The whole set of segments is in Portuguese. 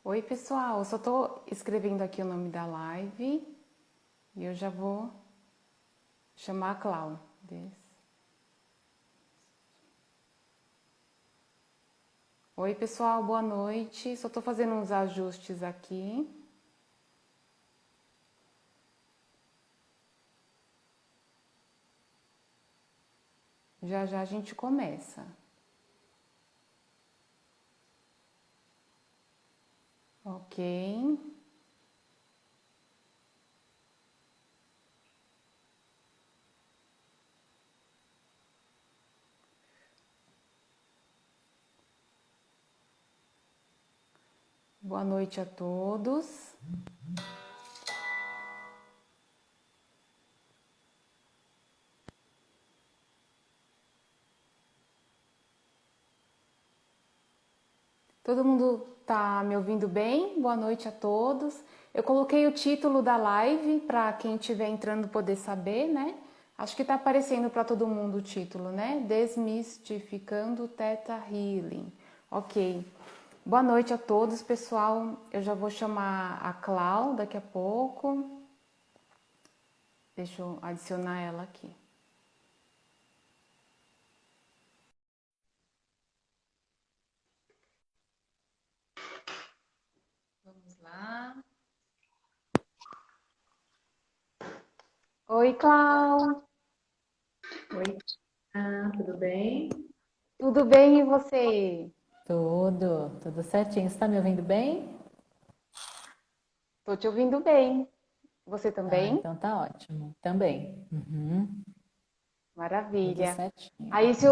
Oi, pessoal, eu só tô escrevendo aqui o nome da live e eu já vou chamar a Clau. Oi, pessoal, boa noite. Só tô fazendo uns ajustes aqui. Já já a gente começa. Ok. Boa noite a todos. Todo mundo tá me ouvindo bem? Boa noite a todos. Eu coloquei o título da live para quem estiver entrando poder saber, né? Acho que tá aparecendo para todo mundo o título, né? Desmistificando o Theta Healing. Ok. Boa noite a todos, pessoal. Eu já vou chamar a Clau daqui a pouco. Deixa eu adicionar ela aqui. Vamos lá. Oi, Clau. Oi, tudo bem? Tudo bem e você? Tudo certinho. Você está me ouvindo bem? Tô te ouvindo bem. Você Ah, também? então tá ótimo. Também. Uhum, tudo Maravilha. certinho. Aí, se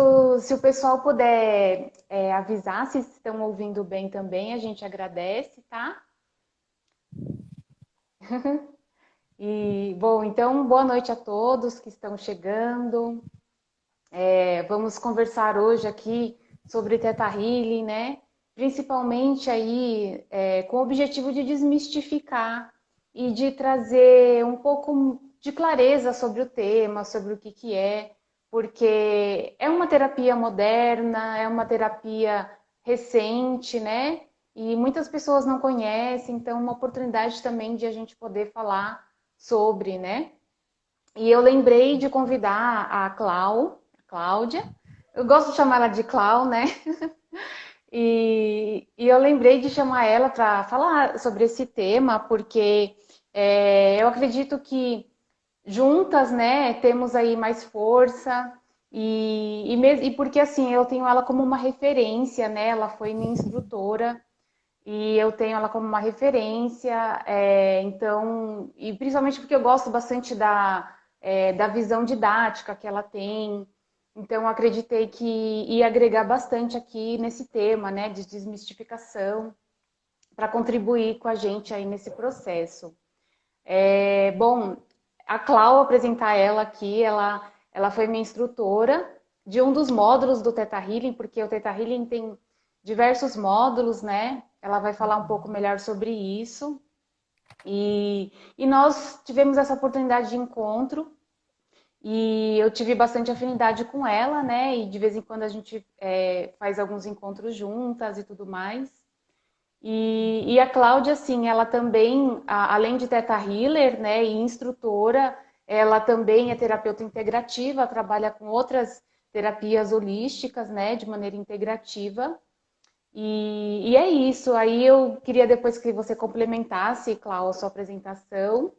o pessoal puder avisar se estão ouvindo bem também, a gente agradece, tá? E, bom, então, boa noite a todos que estão chegando. Vamos conversar hoje aqui sobre Theta Healing, né? Principalmente aí com o objetivo de desmistificar e de trazer um pouco de clareza sobre o tema, sobre o que é, porque é uma terapia moderna, é uma terapia recente, né? E muitas pessoas não conhecem, então é uma oportunidade também de a gente poder falar sobre, né? E eu lembrei de convidar a Cláudia. Eu gosto de chamar ela de Clau, né? E eu lembrei de chamar ela para falar sobre esse tema, porque eu acredito que juntas, né, temos aí mais força. E porque assim, eu tenho ela como uma referência, né? Ela foi minha instrutora e eu tenho ela como uma referência, então, e principalmente porque eu gosto bastante da visão didática que ela tem, então eu acreditei que ia agregar bastante aqui nesse tema, né, de desmistificação, para contribuir com a gente aí nesse processo. Bom, a Clau, apresentar ela aqui, ela foi minha instrutora de um dos módulos do Theta Healing, porque o Theta Healing tem diversos módulos, né? Ela vai falar um pouco melhor sobre isso. E nós tivemos essa oportunidade de encontro e eu tive bastante afinidade com ela, né? E de vez em quando a gente faz alguns encontros juntas e tudo mais. E a Cláudia, assim, ela também, além de Teta Healer, né, e instrutora, ela também é terapeuta integrativa, trabalha com outras terapias holísticas, né, de maneira integrativa. E é isso. Aí eu queria depois que você complementasse, Cláudia, a sua apresentação.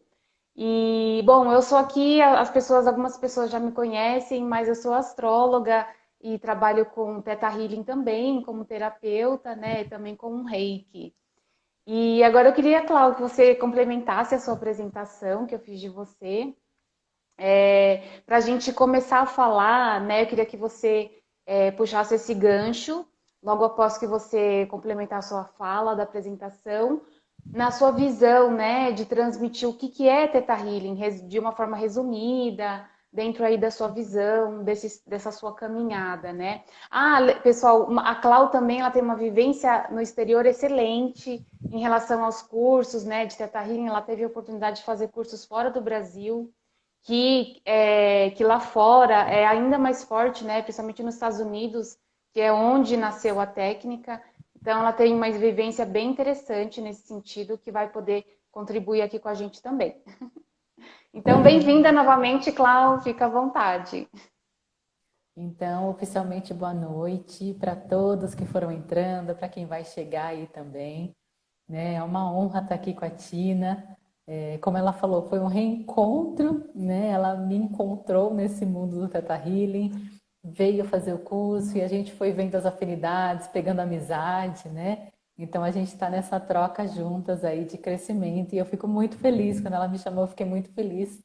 E, bom, eu sou aqui, algumas pessoas já me conhecem, mas eu sou astróloga e trabalho com Teta Healing também, como terapeuta, né, e também com um Reiki. E agora eu queria, Cláudio, que você complementasse a sua apresentação que eu fiz de você, para a gente começar a falar, né? Eu queria que você puxasse esse gancho, logo após que você complementar a sua fala da apresentação, na sua visão, né, de transmitir o que é Theta Healing, de uma forma resumida, dentro aí da sua visão, dessa sua caminhada, né? Ah, pessoal, a Clau também ela tem uma vivência no exterior excelente em relação aos cursos, né, de Theta Healing. Ela teve a oportunidade de fazer cursos fora do Brasil, que lá fora é ainda mais forte, né, principalmente nos Estados Unidos, que é onde nasceu a técnica. Então, ela tem uma vivência bem interessante nesse sentido, que vai poder contribuir aqui com a gente também. Então, bem-vinda novamente, Clau, fica à vontade. Então, oficialmente, boa noite para todos que foram entrando, para quem vai chegar aí também, né? É uma honra estar aqui com a Tina. Como ela falou, foi um reencontro, né? Ela me encontrou nesse mundo do Theta Healing, veio fazer o curso e a gente foi vendo as afinidades, pegando amizade, né? Então a gente está nessa troca juntas aí de crescimento e eu fico muito feliz. Quando ela me chamou, eu fiquei muito feliz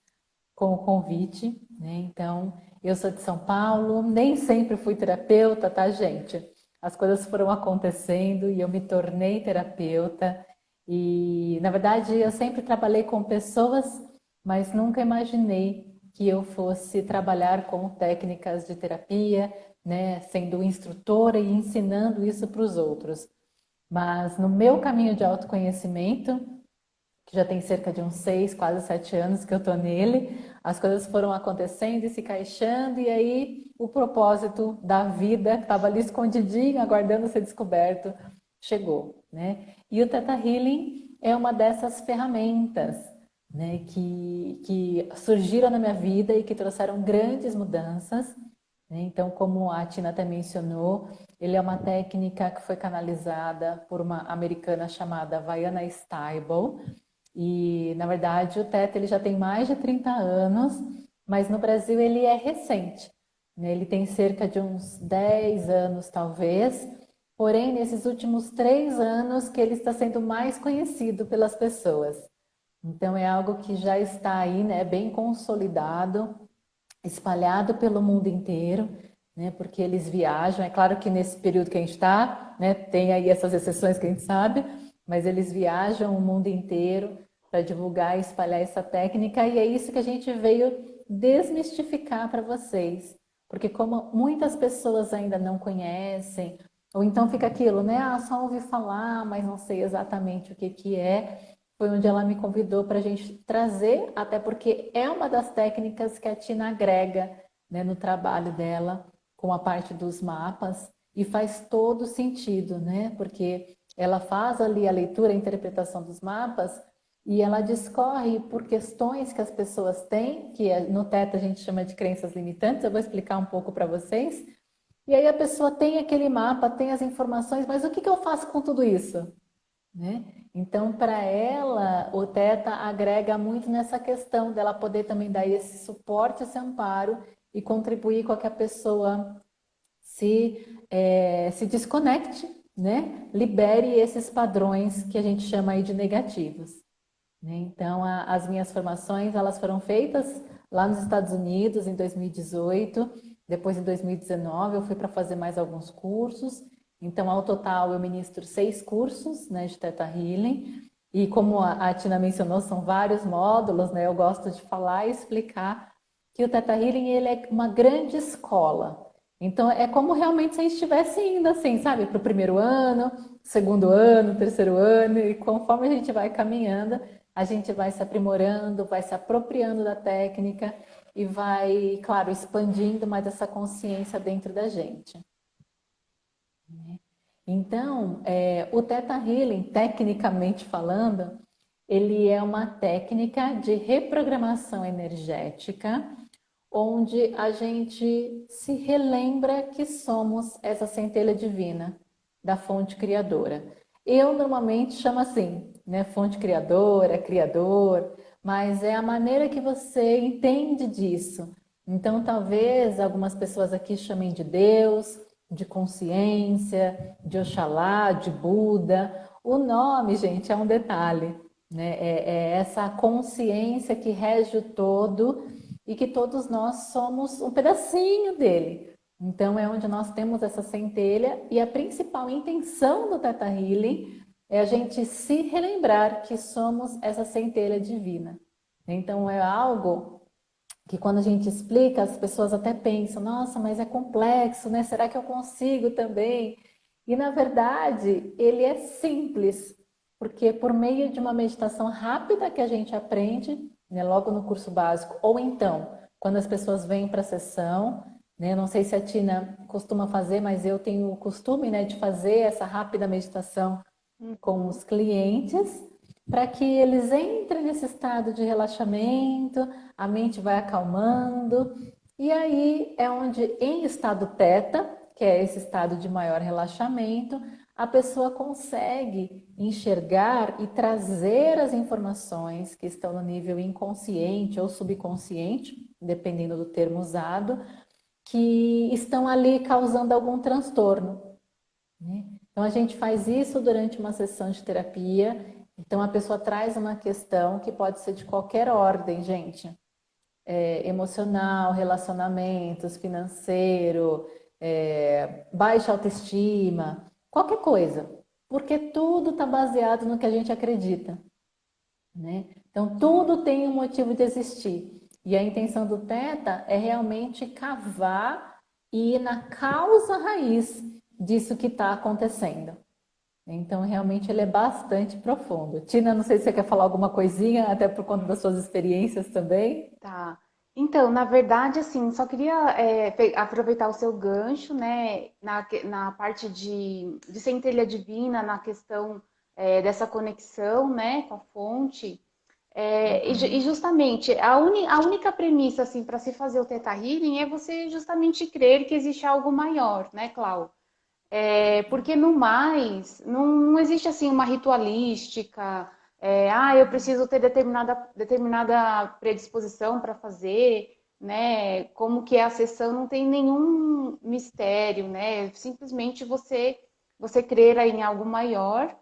com o convite, né? Então, eu sou de São Paulo, nem sempre fui terapeuta, tá, gente? As coisas foram acontecendo e eu me tornei terapeuta. E, na verdade, eu sempre trabalhei com pessoas, mas nunca imaginei que eu fosse trabalhar com técnicas de terapia, né? Sendo instrutora e ensinando isso para os outros. Mas no meu caminho de autoconhecimento, que já tem cerca de uns 6, quase 7 anos que eu tô nele, as coisas foram acontecendo e se encaixando, e aí o propósito da vida, que estava ali escondidinho, aguardando ser descoberto, chegou, né? E o Theta Healing é uma dessas ferramentas, né, que surgiram na minha vida e que trouxeram grandes mudanças, né? Então, como a Tina até mencionou, ele é uma técnica que foi canalizada por uma americana chamada Vaiana Stable, e, na verdade, o Theta ele já tem mais de 30 anos, mas no Brasil ele é recente, né? Ele tem cerca de uns 10 anos, talvez, porém, nesses últimos 3 anos que ele está sendo mais conhecido pelas pessoas. Então, é algo que já está aí, né, bem consolidado, espalhado pelo mundo inteiro, né, porque eles viajam. É claro que nesse período que a gente está, né, tem aí essas exceções que a gente sabe, mas eles viajam o mundo inteiro para divulgar e espalhar essa técnica, e é isso que a gente veio desmistificar para vocês, porque como muitas pessoas ainda não conhecem, ou então fica aquilo, né, ah, só ouvi falar, mas não sei exatamente o que que é, foi onde ela me convidou para a gente trazer, até porque é uma das técnicas que a Tina agrega, né, no trabalho dela com a parte dos mapas, e faz todo sentido, né? Porque ela faz ali a leitura, a interpretação dos mapas e ela discorre por questões que as pessoas têm, que no Teta a gente chama de crenças limitantes. Eu vou explicar um pouco para vocês. E aí a pessoa tem aquele mapa, tem as informações, mas o que eu faço com tudo isso? Né? Então, para ela, o Teta agrega muito nessa questão dela poder também dar esse suporte, esse amparo e contribuir com que a pessoa se desconecte, né? Libere esses padrões que a gente chama aí de negativos. Né? Então, as minhas formações, elas foram feitas lá nos Estados Unidos em 2018, depois em 2019 eu fui para fazer mais alguns cursos. Então, ao total, eu ministro 6 cursos, né, de Theta Healing. E como a Tina mencionou, são vários módulos, né? Eu gosto de falar e explicar que o Theta Healing ele é uma grande escola. Então, é como realmente se a gente estivesse indo assim, sabe, para o primeiro ano, segundo ano, terceiro ano, e conforme a gente vai caminhando, a gente vai se aprimorando, vai se apropriando da técnica e vai, claro, expandindo mais essa consciência dentro da gente. Então, o Theta Healing, tecnicamente falando, ele é uma técnica de reprogramação energética, onde a gente se relembra que somos essa centelha divina da fonte criadora. Eu normalmente chamo assim, né, fonte criadora, criador, mas é a maneira que você entende disso. Então, talvez algumas pessoas aqui chamem de Deus, de consciência, de Oxalá, de Buda. O nome, gente, é um detalhe, né? É essa consciência que rege o todo e que todos nós somos um pedacinho dele. Então, é onde nós temos essa centelha, e a principal intenção do Theta Healing é a gente se relembrar que somos essa centelha divina. Então, é algo que quando a gente explica, as pessoas até pensam, nossa, mas é complexo, né? Será que eu consigo também? E na verdade, ele é simples, porque por meio de uma meditação rápida que a gente aprende, né, logo no curso básico, ou então, quando as pessoas vêm para a sessão, né? Não sei se a Tina costuma fazer, mas eu tenho o costume, né, de fazer essa rápida meditação com os clientes, para que eles entrem nesse estado de relaxamento, a mente vai acalmando, e aí é onde, em estado teta, que é esse estado de maior relaxamento, a pessoa consegue enxergar e trazer as informações que estão no nível inconsciente ou subconsciente, dependendo do termo usado, que estão ali causando algum transtorno, né? Então, a gente faz isso durante uma sessão de terapia. Então, a pessoa traz uma questão que pode ser de qualquer ordem, gente. Emocional, relacionamentos, financeiro, baixa autoestima, qualquer coisa. Porque tudo está baseado no que a gente acredita, né? Então, tudo tem um motivo de existir. E a intenção do Teta é realmente cavar e ir na causa raiz disso que está acontecendo. Então, realmente, ele é bastante profundo. Tina, não sei se você quer falar alguma coisinha, até por conta das suas experiências também. Tá. Então, na verdade, assim, só queria aproveitar o seu gancho, né, na parte de centelha divina, na questão dessa conexão, né, com a fonte. E justamente, a única premissa, assim, para se fazer o Theta Healing é você justamente crer que existe algo maior, né, Clau? Porque no mais, não existe assim uma ritualística, eu preciso ter determinada predisposição para fazer, né? Como que é a sessão, não tem nenhum mistério, né? Simplesmente você crer aí em algo maior.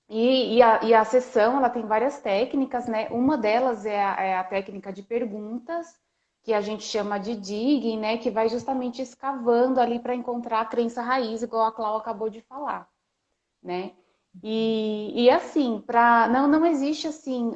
E a sessão, ela tem várias técnicas, né? Uma delas é a técnica de perguntas, que a gente chama de digging, né? Que vai justamente escavando ali para encontrar a crença raiz, igual a Clau acabou de falar, né? E assim, não existe assim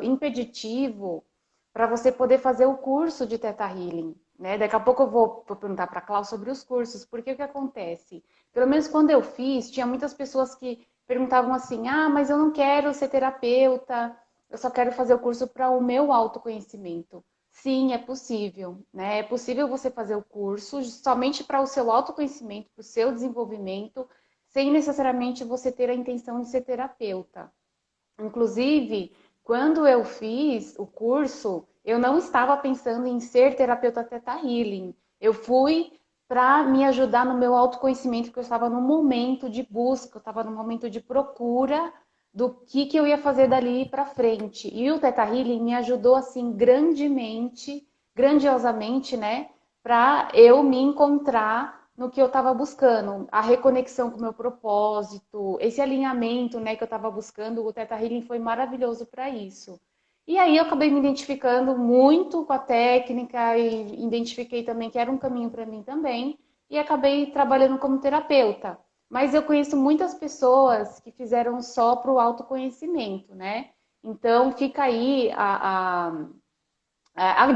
impeditivo para você poder fazer o curso de Theta Healing, né? Daqui a pouco eu vou perguntar para a Clau sobre os cursos, porque o que acontece? Pelo menos quando eu fiz, tinha muitas pessoas que perguntavam assim: ah, mas eu não quero ser terapeuta, eu só quero fazer o curso para o meu autoconhecimento. Sim, é possível, né? É possível você fazer o curso somente para o seu autoconhecimento, para o seu desenvolvimento, sem necessariamente você ter a intenção de ser terapeuta. Inclusive, quando eu fiz o curso, eu não estava pensando em ser terapeuta Theta Healing. Eu fui para me ajudar no meu autoconhecimento, porque eu estava num momento de busca, eu estava num momento de procura do que eu ia fazer dali para frente. E o Theta Healing me ajudou assim grandemente, grandiosamente, né, para eu me encontrar no que eu estava buscando, a reconexão com o meu propósito, esse alinhamento, né, que eu estava buscando, o Theta Healing foi maravilhoso para isso. E aí eu acabei me identificando muito com a técnica e identifiquei também que era um caminho para mim também e acabei trabalhando como terapeuta. Mas eu conheço muitas pessoas que fizeram só para o autoconhecimento, né? Então fica aí a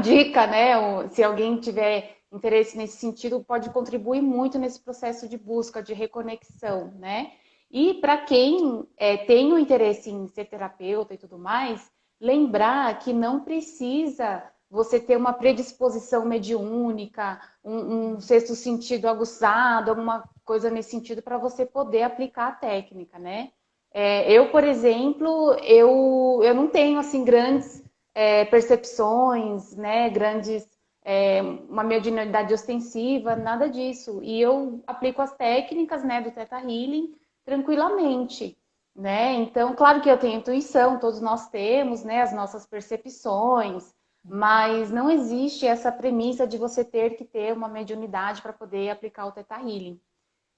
dica, né? Se alguém tiver interesse nesse sentido, pode contribuir muito nesse processo de busca, de reconexão, né? E para quem tem o interesse em ser terapeuta e tudo mais, lembrar que não precisa você ter uma predisposição mediúnica, um sexto sentido aguçado, alguma coisa nesse sentido para você poder aplicar a técnica, né? Eu, por exemplo, eu não tenho assim grandes percepções, né, grandes, uma mediunidade ostensiva, nada disso. E eu aplico as técnicas, né, do Theta Healing tranquilamente, né? Então, claro que eu tenho intuição, todos nós temos, né, as nossas percepções, mas não existe essa premissa de você ter que ter uma mediunidade para poder aplicar o Theta Healing.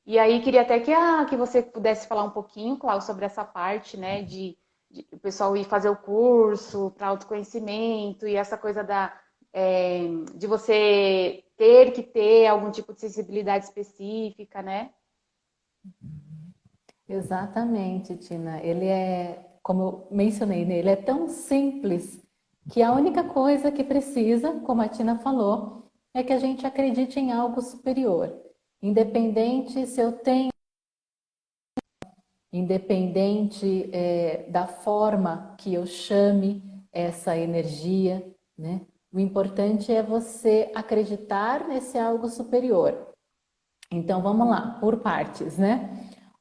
E aí queria até que você pudesse falar um pouquinho, Cláudio, sobre essa parte, né, de o pessoal ir fazer o curso para autoconhecimento e essa coisa de você ter que ter algum tipo de sensibilidade específica, né? Exatamente, Tina. Ele é, como eu mencionei, né, ele é tão simples que a única coisa que precisa, como a Tina falou, é que a gente acredite em algo superior. Independente se eu tenho, independente da forma que eu chame essa energia, né? O importante é você acreditar nesse algo superior. Então vamos lá, por partes, né?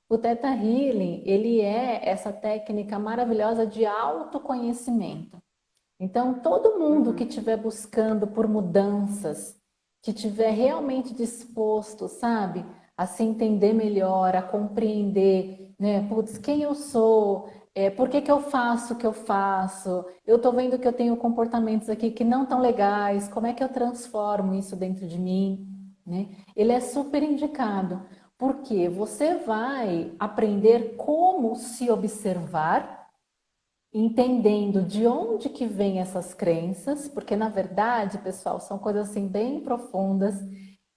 O Theta Healing, ele é essa técnica maravilhosa de autoconhecimento. Então, todo mundo que Uhum. estiver buscando por mudanças, que estiver realmente disposto, sabe, a se entender melhor, a compreender, né, putz, quem eu sou, por que que eu faço o que eu faço, eu tô vendo que eu tenho comportamentos aqui que não tão legais, como é que eu transformo isso dentro de mim, né? Ele é super indicado, porque você vai aprender como se observar, entendendo de onde que vêm essas crenças, porque na verdade, pessoal, são coisas assim bem profundas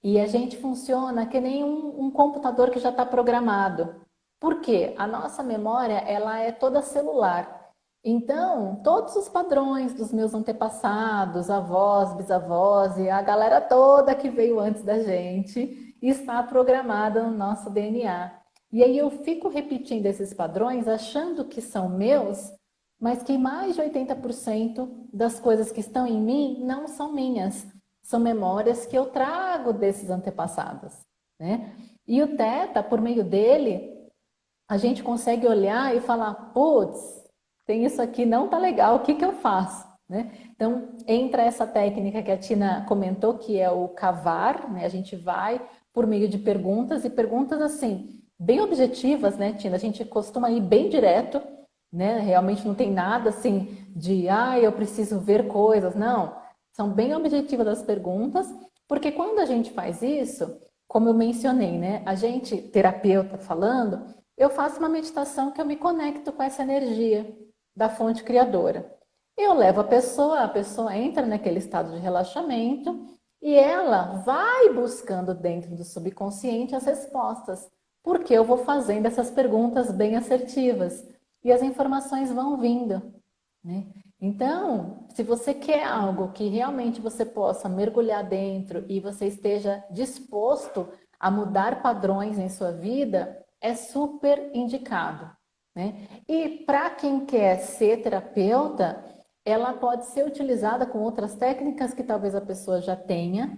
e a gente funciona que nem um computador que já está programado. Por quê? A nossa memória, ela é toda celular. Então, todos os padrões dos meus antepassados, avós, bisavós e a galera toda que veio antes da gente está programada no nosso DNA. E aí eu fico repetindo esses padrões achando que são meus, mas que mais de 80% das coisas que estão em mim não são minhas, são memórias que eu trago desses antepassados, né? E o Teta, por meio dele, a gente consegue olhar e falar, putz, tem isso aqui, não tá legal, o que que eu faço? Né? Então, entra essa técnica que a Tina comentou, que é o cavar, né? A gente vai por meio de perguntas, e perguntas assim, bem objetivas, né, Tina? A gente costuma ir bem direto, né? Realmente não tem nada assim de, eu preciso ver coisas, não. São bem objetivas as perguntas, porque quando a gente faz isso, como eu mencionei, né? A gente, terapeuta falando, eu faço uma meditação que eu me conecto com essa energia da fonte criadora. Eu levo a pessoa entra naquele estado de relaxamento e ela vai buscando dentro do subconsciente as respostas, porque eu vou fazendo essas perguntas bem assertivas e as informações vão vindo, né? Então, se você quer algo que realmente você possa mergulhar dentro e você esteja disposto a mudar padrões em sua vida, é super indicado, né? E para quem quer ser terapeuta, ela pode ser utilizada com outras técnicas que talvez a pessoa já tenha.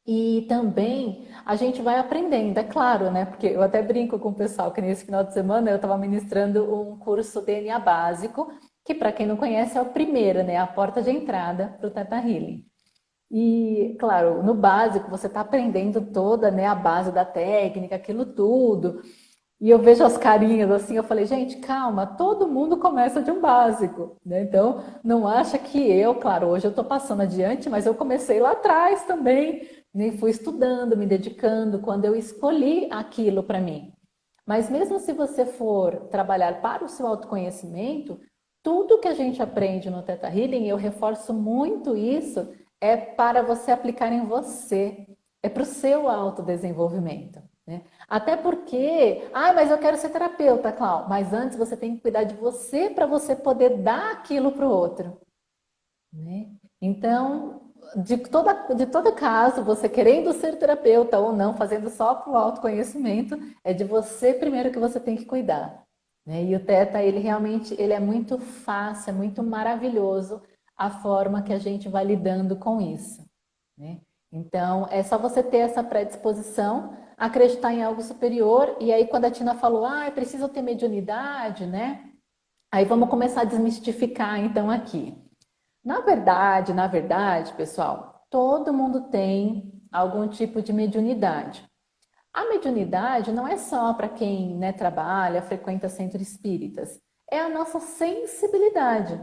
E também a gente vai aprendendo, é claro, né? Porque eu até brinco com o pessoal que nesse final de semana eu estava ministrando um curso DNA básico, que para quem não conhece é o primeiro, né? A porta de entrada para o Theta Healing. E, claro, no básico você está aprendendo toda, né, a base da técnica, aquilo tudo. E eu vejo as carinhas assim, eu falei, gente, calma, todo mundo começa de um básico, né? Então, não acha que eu, claro, hoje eu estou passando adiante, mas eu comecei lá atrás também, né? Fui estudando, me dedicando, quando eu escolhi aquilo para mim. Mas mesmo se você for trabalhar para o seu autoconhecimento, tudo que a gente aprende no Theta Healing, eu reforço muito isso, é para você aplicar em você, é para o seu autodesenvolvimento, né? Até porque, mas eu quero ser terapeuta, Clau, mas antes você tem que cuidar de você para você poder dar aquilo para o outro, né? Então, de todo caso, você querendo ser terapeuta ou não, fazendo só para o autoconhecimento, é de você primeiro que você tem que cuidar, né? E o Teta, ele realmente, ele é muito fácil, é muito maravilhoso a forma que a gente vai lidando com isso, né? Então, é só você ter essa predisposição, acreditar em algo superior, e aí quando a Tina falou, é preciso ter mediunidade, né? Aí vamos começar a desmistificar então aqui. Na verdade, pessoal, todo mundo tem algum tipo de mediunidade. A mediunidade não é só para quem, né, trabalha, frequenta centros espíritas, é a nossa sensibilidade.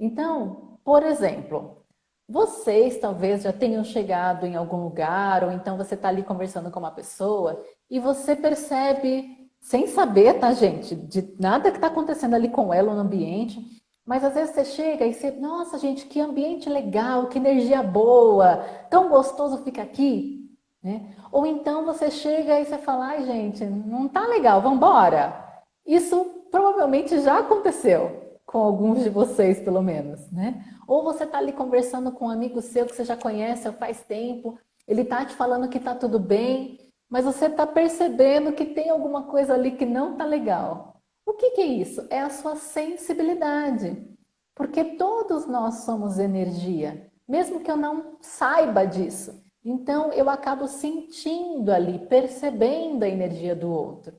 Então, por exemplo, vocês talvez já tenham chegado em algum lugar, ou então você está ali conversando com uma pessoa e você percebe, sem saber, tá, gente, de nada que está acontecendo ali com ela no ambiente, mas às vezes você chega e você, nossa, gente, que ambiente legal, que energia boa, tão gostoso fica aqui, né? Ou então você chega e você fala, ai, gente, não tá legal, vamos embora. Isso provavelmente já aconteceu com alguns de vocês, pelo menos, né? Ou você está ali conversando com um amigo seu que você já conhece há faz tempo, ele está te falando que está tudo bem, mas você está percebendo que tem alguma coisa ali que não está legal. O que é isso? É a sua sensibilidade. Porque todos nós somos energia. mesmo que eu não saiba disso. Então, eu acabo sentindo ali, percebendo a energia do outro.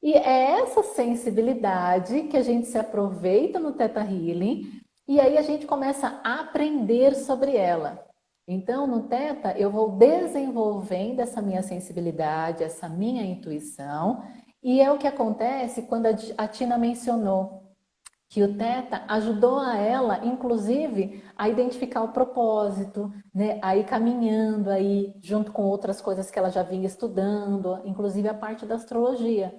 E é essa sensibilidade que a gente se aproveita no Theta Healing e aí a gente começa a aprender sobre ela. Então, no Theta, eu vou desenvolvendo essa minha sensibilidade, essa minha intuição, e é o que acontece quando a Tina mencionou que o Theta ajudou a ela, inclusive, a identificar o propósito, né? A ir caminhando aí, junto com outras coisas que ela já vinha estudando, inclusive a parte da astrologia,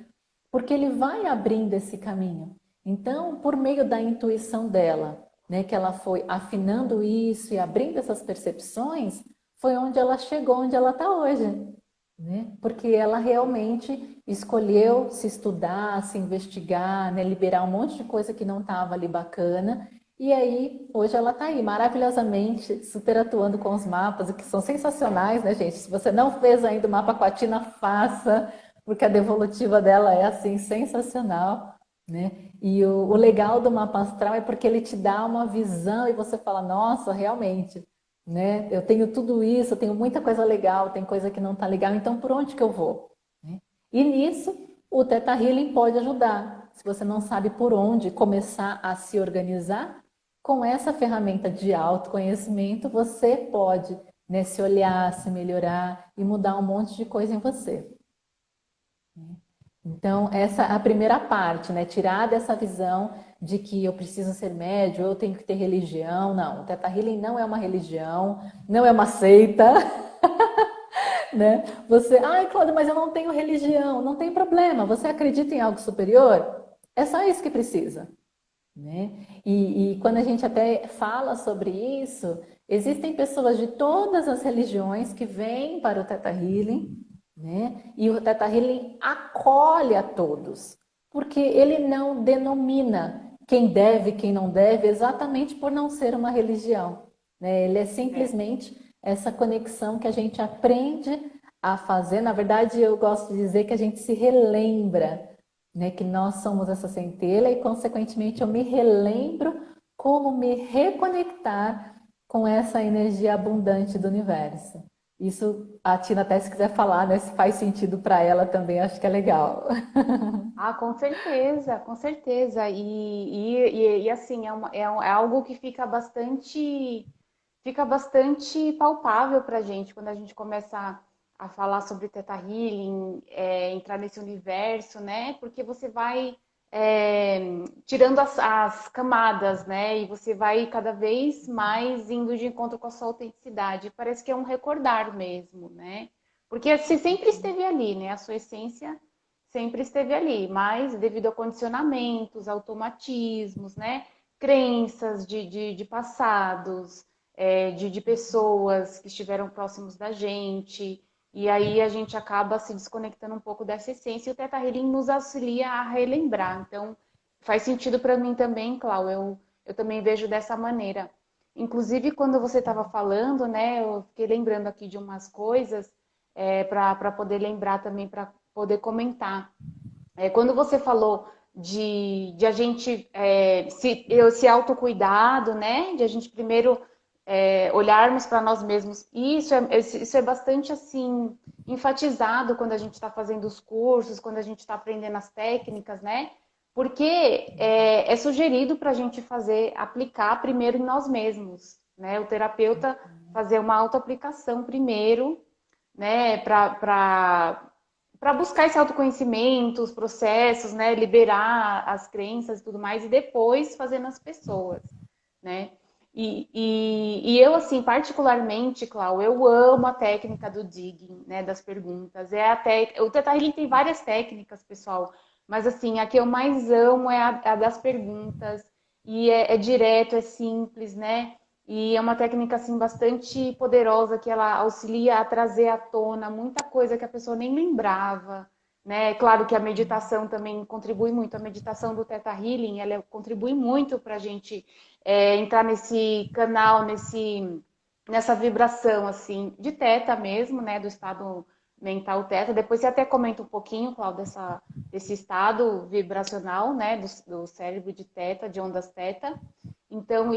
porque ele vai abrindo esse caminho. Então, por meio da intuição dela, né, que ela foi afinando isso e abrindo essas percepções, foi onde ela chegou, onde ela está hoje, né? Porque ela realmente escolheu se estudar, se investigar, né? Liberar um monte de coisa que não estava ali bacana. E aí, hoje ela está aí, maravilhosamente, super atuando com os mapas, que são sensacionais, né, gente? Se você não fez ainda o mapa com a Tina, faça, porque a devolutiva dela é, assim, sensacional, né? E o legal do mapa astral é porque ele te dá uma visão e você fala, nossa, realmente, né? Eu tenho tudo isso, eu tenho muita coisa legal, tem coisa que não está legal, então por onde que eu vou? Né? E nisso o Theta Healing pode ajudar. Se você não sabe por onde começar a se organizar, com essa ferramenta de autoconhecimento, você pode, né, se olhar, se melhorar e mudar um monte de coisa em você. Então, essa é a primeira parte, né? Tirar dessa visão de que eu preciso ser médio, eu tenho que ter religião. Não, o Theta Healing não é uma religião, não é uma seita, né? Você, ai, Cláudia, mas eu não tenho religião. Não tem problema, você acredita em algo superior? É só isso que precisa, né? E quando a gente até fala sobre isso, existem pessoas de todas as religiões que vêm para o Theta Healing, né? E o Theta Healing acolhe a todos, porque ele não denomina quem deve, quem não deve, exatamente por não ser uma religião, né? Ele é simplesmente essa conexão que a gente aprende a fazer. Na verdade, eu gosto de dizer que a gente se relembra, né, que nós somos essa centelha e, consequentemente, eu me relembro como me reconectar com essa energia abundante do universo. Isso a Tina até se quiser falar, né, se faz sentido para ela também, acho que é legal. Ah, com certeza, com certeza. E assim, é algo que fica bastante palpável para a gente quando a gente começa a falar sobre Theta Healing, entrar nesse universo, né? Porque você vai é, tirando as camadas, né? E você vai cada vez mais indo de encontro com a sua autenticidade. Parece que é um recordar mesmo, né? Porque você sempre esteve ali, né? A sua essência sempre esteve ali, mas devido a condicionamentos, automatismos, né? Crenças de passados, de pessoas que estiveram próximos da gente, e aí a gente acaba se desconectando um pouco dessa essência, e o Theta Healing nos auxilia a relembrar. Então, faz sentido para mim também, Clau, eu também vejo dessa maneira. Inclusive, quando você estava falando, né, eu fiquei lembrando aqui de umas coisas para poder lembrar também, para poder comentar. Quando você falou de a gente se autocuidado, né? De a gente primeiro olharmos para nós mesmos. E isso é bastante assim enfatizado quando a gente está fazendo os cursos, quando a gente está aprendendo as técnicas, né? Porque é sugerido para a gente aplicar primeiro em nós mesmos, né? O terapeuta fazer uma autoaplicação primeiro, né? Para buscar esse autoconhecimento, os processos, né? Liberar as crenças e tudo mais, e depois fazer nas pessoas, né? E eu, assim, particularmente, Clau, eu amo a técnica do digging, né? Das perguntas. O Theta Healing tem várias técnicas, pessoal, mas, assim, a que eu mais amo é a das perguntas. E é direto, é simples, né? E é uma técnica assim bastante poderosa que ela auxilia a trazer à tona muita coisa que a pessoa nem lembrava, né? Claro que a meditação também contribui muito. A meditação do Theta Healing, ela contribui muito para a gente entrar nesse canal, nessa vibração assim de Theta mesmo, né? Do estado mental Theta. Depois você até comenta um pouquinho, Cláudia, desse estado vibracional, né? Do cérebro de Theta, de ondas Theta. Então,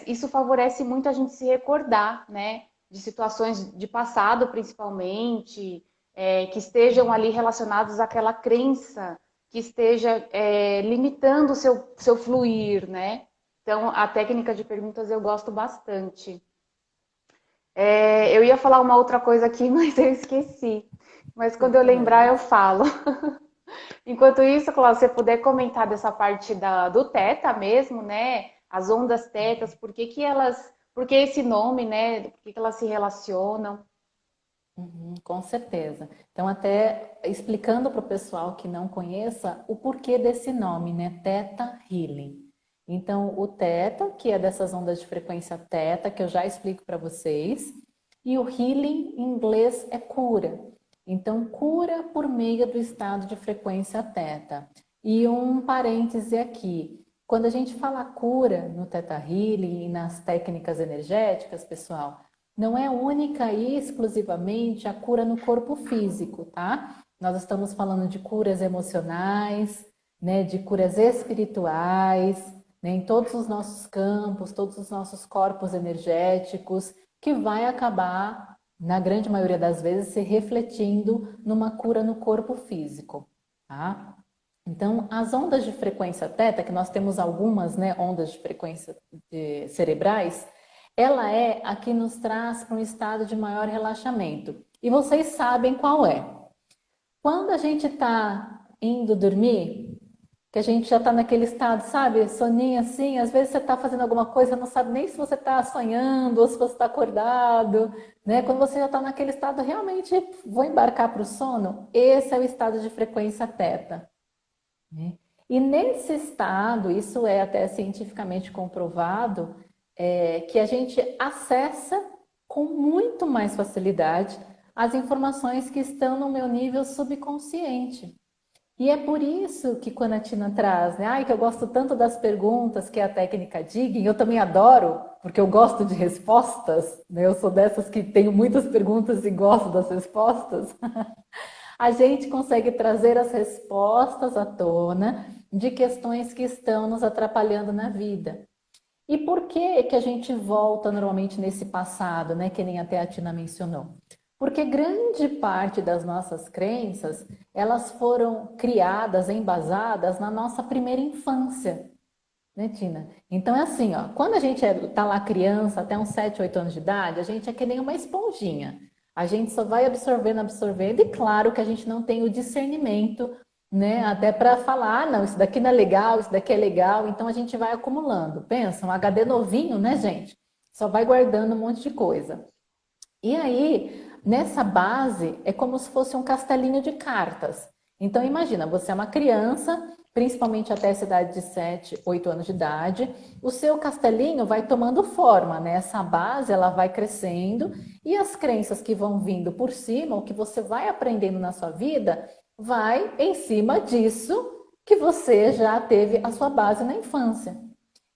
isso favorece muito a gente se recordar, né? De situações de passado, principalmente, que estejam ali relacionados àquela crença, que esteja limitando o seu fluir, né? Então, a técnica de perguntas eu gosto bastante. Eu ia falar uma outra coisa aqui, mas eu esqueci. Mas quando Sem eu lembrar, problema. eu falo. Enquanto isso, Cláudia, se você puder comentar dessa parte do teta mesmo, né? As ondas tetas, por que esse nome, né? Por que elas se relacionam? Uhum, com certeza. Então, até explicando para o pessoal que não conheça o porquê desse nome, né? Theta Healing. Então, o Theta, que é dessas ondas de frequência Theta, que eu já explico para vocês, e o Healing em inglês é cura. Então, cura por meio do estado de frequência Theta. E um parêntese aqui. Quando a gente fala cura no Theta Healing e nas técnicas energéticas, pessoal, não é única e exclusivamente a cura no corpo físico, tá? Nós estamos falando de curas emocionais, né, de curas espirituais, né, em todos os nossos campos, todos os nossos corpos energéticos, que vai acabar, na grande maioria das vezes, se refletindo numa cura no corpo físico, tá? Então, as ondas de frequência teta, que nós temos algumas, né, ondas de frequência cerebrais, ela é a que nos traz para um estado de maior relaxamento. E vocês sabem qual é. Quando a gente está indo dormir, que a gente já está naquele estado, sabe, soninho assim, às vezes você está fazendo alguma coisa, não sabe nem se você está sonhando ou se você está acordado, né? Quando você já está naquele estado, realmente vou embarcar para o sono, esse é o estado de frequência teta, né? E nesse estado, isso é até cientificamente comprovado, que a gente acessa com muito mais facilidade as informações que estão no meu nível subconsciente. E é por isso que quando a Tina traz, né? Ai, que eu gosto tanto das perguntas que é a técnica Digging, eu também adoro, porque eu gosto de respostas, né? Eu sou dessas que tenho muitas perguntas e gosto das respostas. A gente consegue trazer as respostas à tona de questões que estão nos atrapalhando na vida. E por que que a gente volta normalmente nesse passado, né, que nem até a Tina mencionou? Porque grande parte das nossas crenças, elas foram criadas, embasadas na nossa primeira infância, né, Tina? Então é assim, ó, quando a gente tá lá criança, até uns 7, 8 anos de idade, a gente é que nem uma esponjinha. A gente só vai absorvendo, absorvendo, e claro que a gente não tem o discernimento, né, até para falar, ah, não, isso daqui não é legal, isso daqui é legal, então a gente vai acumulando. Pensa, um HD novinho, né, gente? Só vai guardando um monte de coisa. E aí, nessa base, é como se fosse um castelinho de cartas. Então, imagina, você é uma criança, principalmente até essa idade de 7, 8 anos de idade, o seu castelinho vai tomando forma, né? Essa base, ela vai crescendo e as crenças que vão vindo por cima, o que você vai aprendendo na sua vida, vai em cima disso que você já teve a sua base na infância.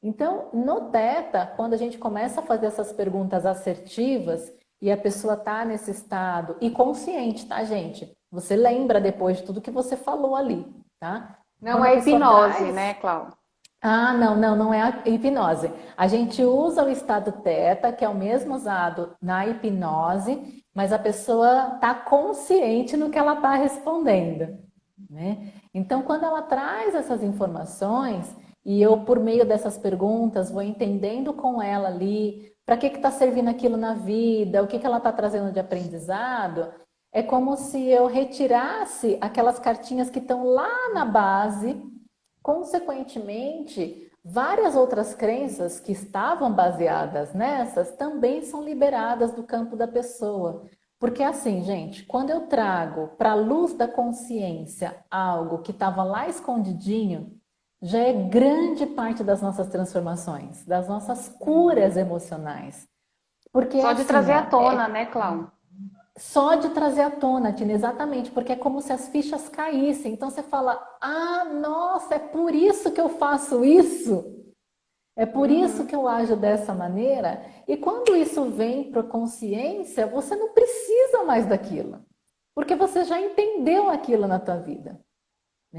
Então, no Teta, quando a gente começa a fazer essas perguntas assertivas e a pessoa está nesse estado e consciente, tá, gente? Você lembra depois de tudo que você falou ali, tá? Não Quando a é pessoa hipnose, traz. né, Cláudia? Ah, não, não, não é a hipnose. A gente usa o estado Teta, que é o mesmo usado na hipnose, mas a pessoa está consciente no que ela está respondendo, né? Então, quando ela traz essas informações, e eu, por meio dessas perguntas, vou entendendo com ela ali para que está servindo aquilo na vida, o que ela está trazendo de aprendizado, é como se eu retirasse aquelas cartinhas que estão lá na base. Consequentemente, várias outras crenças que estavam baseadas nessas também são liberadas do campo da pessoa. Porque assim, gente, quando eu trago para a luz da consciência algo que estava lá escondidinho, já é grande parte das nossas transformações, das nossas curas emocionais. Porque é Só de assim, trazer à ó, tona, né, Cláudia? só de trazer à tona, Tina, exatamente, porque é como se as fichas caíssem. Então você fala: ah, nossa, é por isso que eu faço isso. É por isso Uhum. que eu ajo dessa maneira. E quando isso vem para a consciência, você não precisa mais daquilo, porque você já entendeu aquilo na tua vida.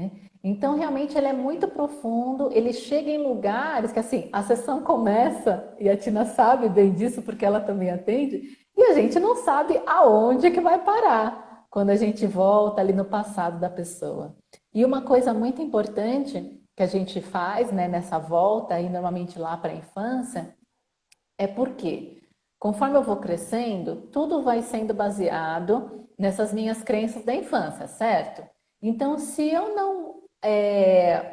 né? Então, realmente, ele é muito profundo, ele chega em lugares que, assim, a sessão começa, e a Tina sabe bem disso, porque ela também atende, e a gente não sabe aonde que vai parar quando a gente volta ali no passado da pessoa. E uma coisa muito importante que a gente faz, né, nessa volta, aí normalmente lá para a infância, é porque, conforme eu vou crescendo, tudo vai sendo baseado nessas minhas crenças da infância, certo? Então, se eu não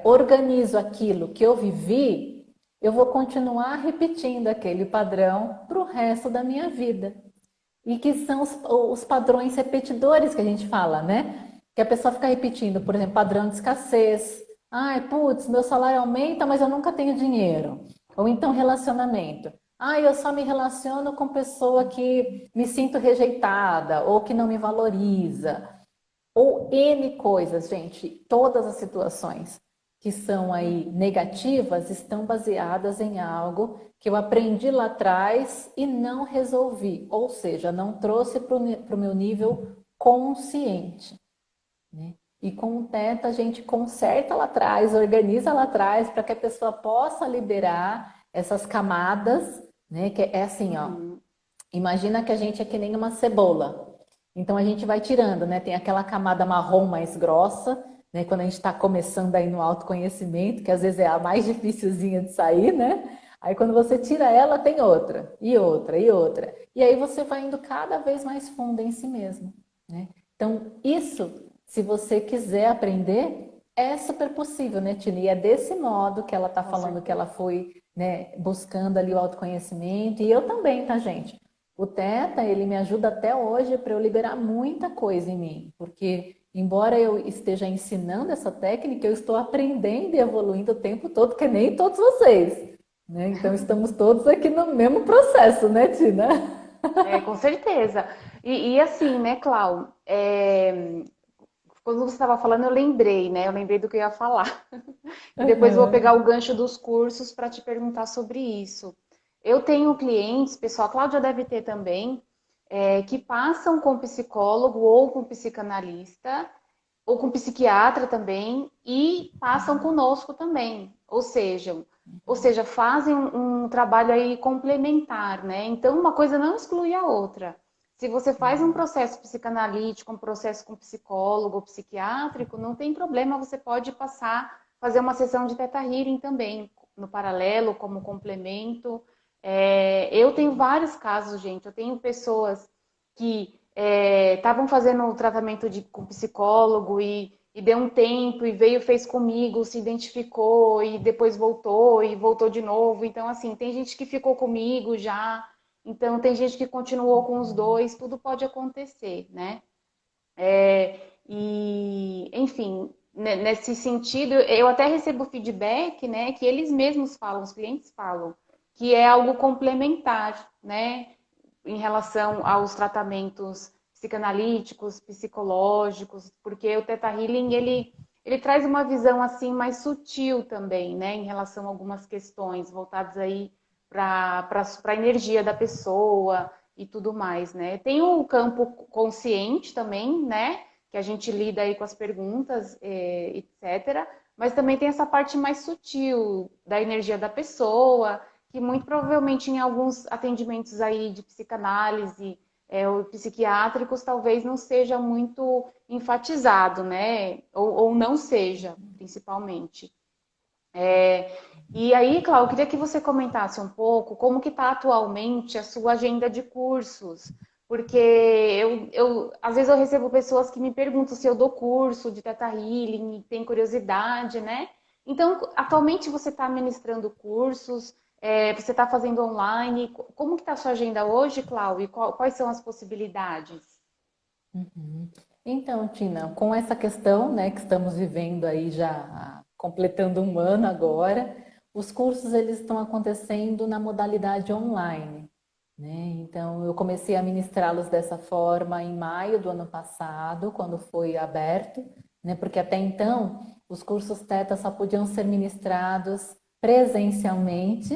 organizo aquilo que eu vivi, eu vou continuar repetindo aquele padrão para o resto da minha vida. E que são os padrões repetidores que a gente fala, né? Que a pessoa fica repetindo, por exemplo, padrão de escassez. Ai, putz, meu salário aumenta, mas eu nunca tenho dinheiro. Ou então relacionamento. Ah, eu só me relaciono com pessoa que me sinto rejeitada ou que não me valoriza. Ou N coisas, gente. Todas as situações que são aí negativas estão baseadas em algo que eu aprendi lá atrás e não resolvi. Ou seja, não trouxe para o meu nível consciente, né? E com o Teta a gente conserta lá atrás, organiza lá atrás para que a pessoa possa liberar essas camadas, né? Que é assim, ó. Uhum. Imagina que a gente é que nem uma cebola. Então a gente vai tirando, né? Tem aquela camada marrom mais grossa, né? Quando a gente está começando aí no autoconhecimento, que às vezes é a mais dificilzinha de sair, né? Aí quando você tira ela, tem outra, e outra, e outra. E aí você vai indo cada vez mais fundo em si mesmo, né? Então, isso, se você quiser aprender, é super possível, né, Tina? E é desse modo que ela está Com falando que ela certeza. foi, né, buscando ali o autoconhecimento. E eu também, tá, gente? O Teta, ele me ajuda até hoje para eu liberar muita coisa em mim, porque embora eu esteja ensinando essa técnica, eu estou aprendendo e evoluindo o tempo todo, que nem todos vocês, né? Então estamos todos aqui no mesmo processo, né, Tina? É, com certeza. E assim, né, Clau? Quando você estava falando, eu lembrei, né? Eu lembrei do que eu ia falar. E depois eu vou pegar o Uhum. gancho dos cursos para te perguntar sobre isso. Eu tenho clientes, pessoal, a Cláudia deve ter também, que passam com psicólogo ou com psicanalista, ou com psiquiatra também, e passam conosco também. Ou seja, fazem um trabalho aí complementar, né? Então, uma coisa não exclui a outra. Se você faz um processo psicanalítico, um processo com psicólogo ou psiquiátrico, não tem problema, você pode passar, fazer uma sessão de Theta Healing também, no paralelo, como complemento. Eu tenho vários casos, gente. Eu tenho pessoas que estavam fazendo o tratamento com psicólogo e deu um tempo e veio, fez comigo, se identificou e depois voltou e voltou de novo. Então, assim, tem gente que ficou comigo já, então tem gente que continuou com os dois, tudo pode acontecer, né? E, enfim, nesse sentido, eu até recebo feedback, né, que eles mesmos falam, os clientes falam, que é algo complementar, né, em relação aos tratamentos psicanalíticos, psicológicos, porque o Theta Healing, ele traz uma visão, assim, mais sutil também, né, em relação a algumas questões voltadas aí para a energia da pessoa, e tudo mais, né? Tem o campo consciente também, né? Que a gente lida aí com as perguntas, etc. Mas também tem essa parte mais sutil da energia da pessoa, que muito provavelmente em alguns atendimentos aí de psicanálise ou psiquiátricos talvez não seja muito enfatizado, né? Ou não seja, principalmente. E aí, Cláudio, eu queria que você comentasse um pouco como que está atualmente a sua agenda de cursos, porque às vezes eu recebo pessoas que me perguntam se eu dou curso de Theta Healing, e tem curiosidade, né? Então, atualmente você está ministrando cursos, você está fazendo online, como que está a sua agenda hoje, Cláudio, e quais são as possibilidades? Uhum. Então, Tina, com essa questão, né, que estamos vivendo aí já completando um ano agora, os cursos eles estão acontecendo na modalidade online, né? Então, eu comecei a ministrá-los dessa forma em maio do ano passado, quando foi aberto, né? Porque até então os cursos Teta só podiam ser ministrados presencialmente,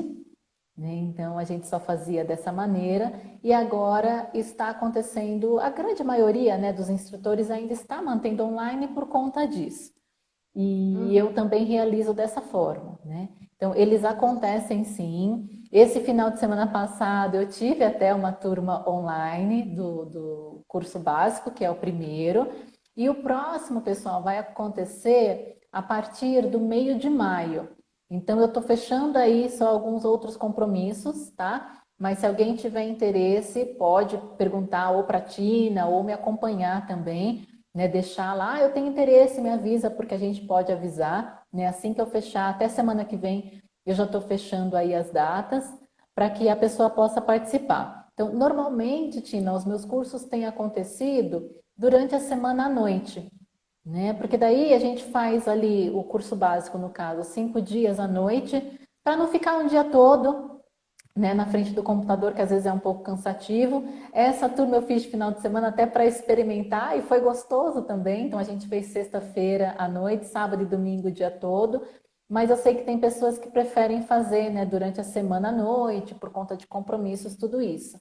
né? Então a gente só fazia dessa maneira e agora está acontecendo, a grande maioria, né, dos instrutores ainda está mantendo online por conta disso. e eu Uhum. também realizo dessa forma, né? Então, eles acontecem sim. Esse final de semana passado eu tive até uma turma online do curso básico, que é o primeiro, e o próximo, pessoal, vai acontecer a partir do meio de maio. Então, eu estou fechando aí só alguns outros compromissos, tá? Mas se alguém tiver interesse, pode perguntar ou para a Tina ou me acompanhar também, né? Deixar lá, eu tenho interesse, me avisa, porque a gente pode avisar, né? Assim que eu fechar, até semana que vem, eu já estou fechando aí as datas para que a pessoa possa participar. Então, normalmente, Tina, os meus cursos têm acontecido durante a semana à noite, né? Porque daí a gente faz ali o curso básico, no caso, 5 dias à noite, para não ficar um dia todo, né, na frente do computador, que às vezes é um pouco cansativo. Essa turma eu fiz de final de semana até para experimentar e foi gostoso também. Então a gente fez sexta-feira à noite, sábado e domingo o dia todo. Mas eu sei que tem pessoas que preferem fazer, né, durante a semana à noite, por conta de compromissos, tudo isso.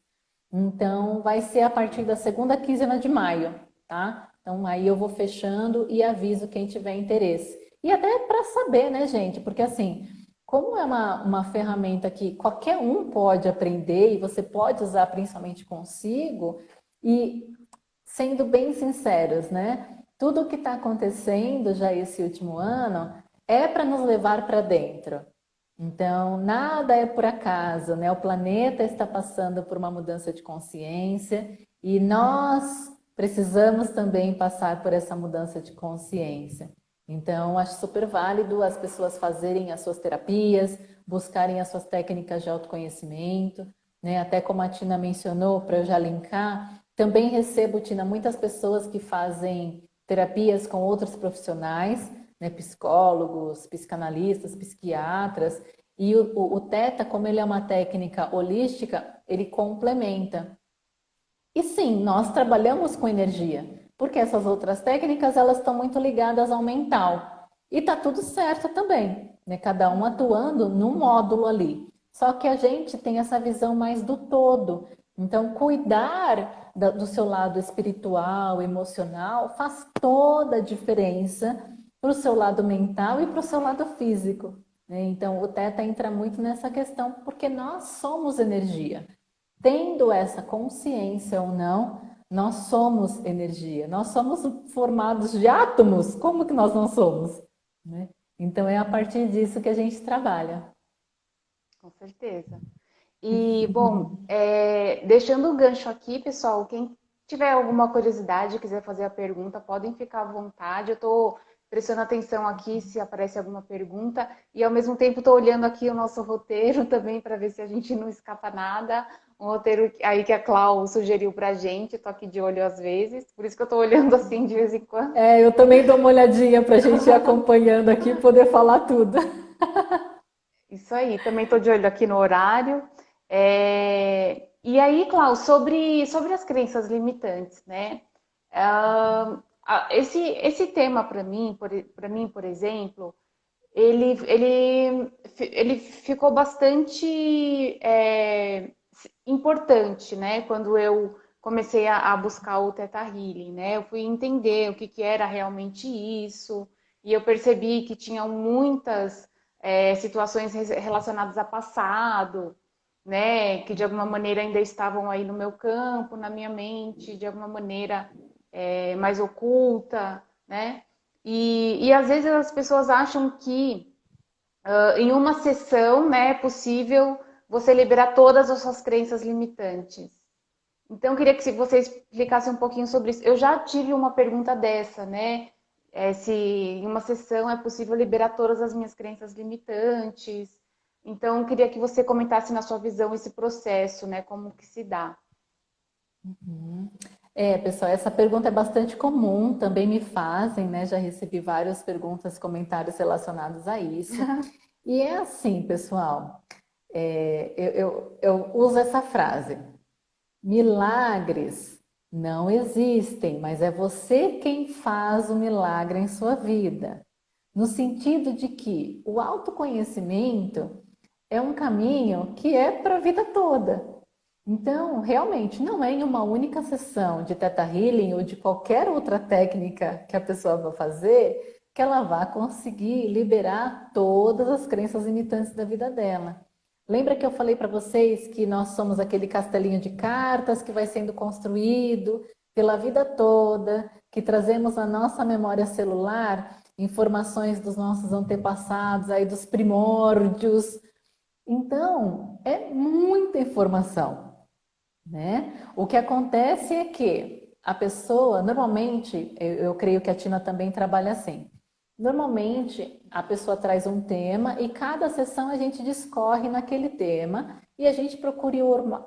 Então, vai ser a partir da segunda quinzena de maio, tá? Então, aí eu vou fechando e aviso quem tiver interesse. E até para saber, né, gente? Porque assim, como é uma ferramenta que qualquer um pode aprender e você pode usar principalmente consigo, e sendo bem sinceros, né? Tudo o que está acontecendo já esse último ano é para nos levar para dentro. Então, nada é por acaso, né? O planeta está passando por uma mudança de consciência e nós precisamos também passar por essa mudança de consciência. Então, acho super válido as pessoas fazerem as suas terapias, buscarem as suas técnicas de autoconhecimento, né? Até como a Tina mencionou, para eu já linkar, também recebo, Tina, muitas pessoas que fazem terapias com outros profissionais, né? Psicólogos, psicanalistas, psiquiatras, e o Theta, como ele é uma técnica holística, ele complementa. E sim, nós trabalhamos com energia, porque essas outras técnicas elas estão muito ligadas ao mental. E tá tudo certo também, né? Cada um atuando num módulo ali. Só que a gente tem essa visão mais do todo. Então, cuidar do seu lado espiritual, emocional, faz toda a diferença para o seu lado mental e para o seu lado físico, né? Então, o Theta entra muito nessa questão, porque nós somos energia. Tendo essa consciência ou não, nós somos energia, nós somos formados de átomos, como que nós não somos? Né? Então é a partir disso que a gente trabalha. Com certeza. E, bom, deixando o gancho aqui, pessoal, quem tiver alguma curiosidade, quiser fazer a pergunta, podem ficar à vontade. Eu estou prestando atenção aqui se aparece alguma pergunta e, ao mesmo tempo, estou olhando aqui o nosso roteiro também para ver se a gente não escapa nada. Um roteiro aí que a Clau sugeriu para a gente, estou aqui de olho às vezes, por isso que eu estou olhando assim de vez em quando. É, eu também dou uma olhadinha para a gente ir acompanhando aqui e poder falar tudo. Isso aí, também estou de olho aqui no horário. E aí, Klaus, sobre as crenças limitantes, né? Esse tema para mim, por exemplo, ele ficou bastante importante, né? Quando eu comecei a buscar o Theta Healing, né? Eu fui entender o que era realmente isso, e eu percebi que tinham muitas situações relacionadas a passado, né? Que de alguma maneira ainda estavam aí no meu campo, na minha mente, de alguma maneira mais oculta, né? E às vezes as pessoas acham que em uma sessão, né, é possível você liberar todas as suas crenças limitantes. Então, eu queria que você explicasse um pouquinho sobre isso. Eu já tive uma pergunta dessa, né? Se em uma sessão é possível liberar todas as minhas crenças limitantes. Então, eu queria que você comentasse na sua visão esse processo, né? Como que se dá. É, pessoal, essa pergunta é bastante comum, também me fazem, né? Já recebi várias perguntas, comentários relacionados a isso. E é assim, pessoal, eu uso essa frase: milagres não existem, mas é você quem faz o milagre em sua vida. No sentido de que o autoconhecimento é um caminho que é para a vida toda. Então, realmente, não é em uma única sessão de Theta Healing ou de qualquer outra técnica que a pessoa vai fazer que ela vá conseguir liberar todas as crenças limitantes da vida dela. Lembra que eu falei para vocês que nós somos aquele castelinho de cartas que vai sendo construído pela vida toda, que trazemos na nossa memória celular informações dos nossos antepassados, aí dos primórdios. Então, é muita informação, né? O que acontece é que a pessoa, normalmente, eu creio que a Tina também trabalha assim. Normalmente, a pessoa traz um tema e cada sessão a gente discorre naquele tema e a gente procura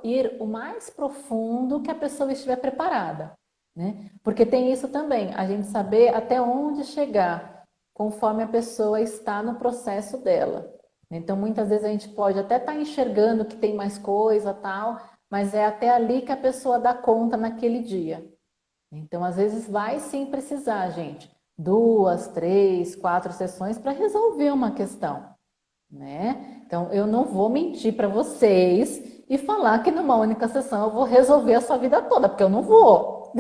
ir o mais profundo que a pessoa estiver preparada, né? Porque tem isso também, a gente saber até onde chegar, conforme a pessoa está no processo dela. Então, muitas vezes a gente pode até estar enxergando que tem mais coisa, tal, mas é até ali que a pessoa dá conta naquele dia. Então, às vezes vai sim precisar, gente, 2, 3, 4 sessões para resolver uma questão, né? Então, eu não vou mentir para vocês e falar que numa única sessão eu vou resolver a sua vida toda, porque eu não vou.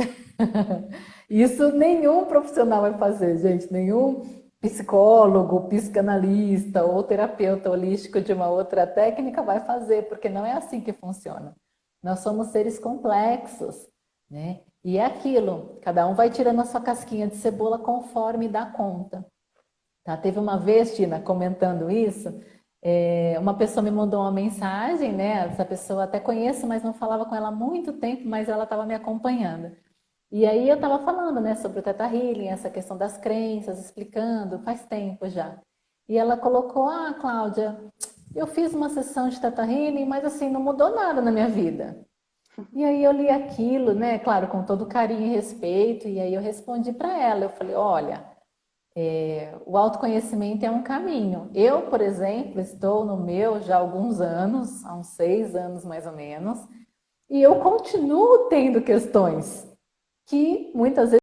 Isso nenhum profissional vai fazer, gente, nenhum psicólogo, psicanalista ou terapeuta holístico de uma outra técnica vai fazer, porque não é assim que funciona. Nós somos seres complexos, né? E é aquilo, cada um vai tirando a sua casquinha de cebola conforme dá conta. Tá? Teve uma vez, Tina, comentando isso, uma pessoa me mandou uma mensagem, né? Essa pessoa até conheço, mas não falava com ela há muito tempo, mas ela estava me acompanhando. E aí eu estava falando, né, sobre o Theta Healing, essa questão das crenças, explicando, faz tempo já. E ela colocou, Cláudia, eu fiz uma sessão de Theta Healing, mas assim, não mudou nada na minha vida. E aí eu li aquilo, né, claro, com todo carinho e respeito, e aí eu respondi para ela, eu falei, olha, o autoconhecimento é um caminho. Eu, por exemplo, estou no meu já há alguns anos, há uns 6 anos mais ou menos, e eu continuo tendo questões que muitas vezes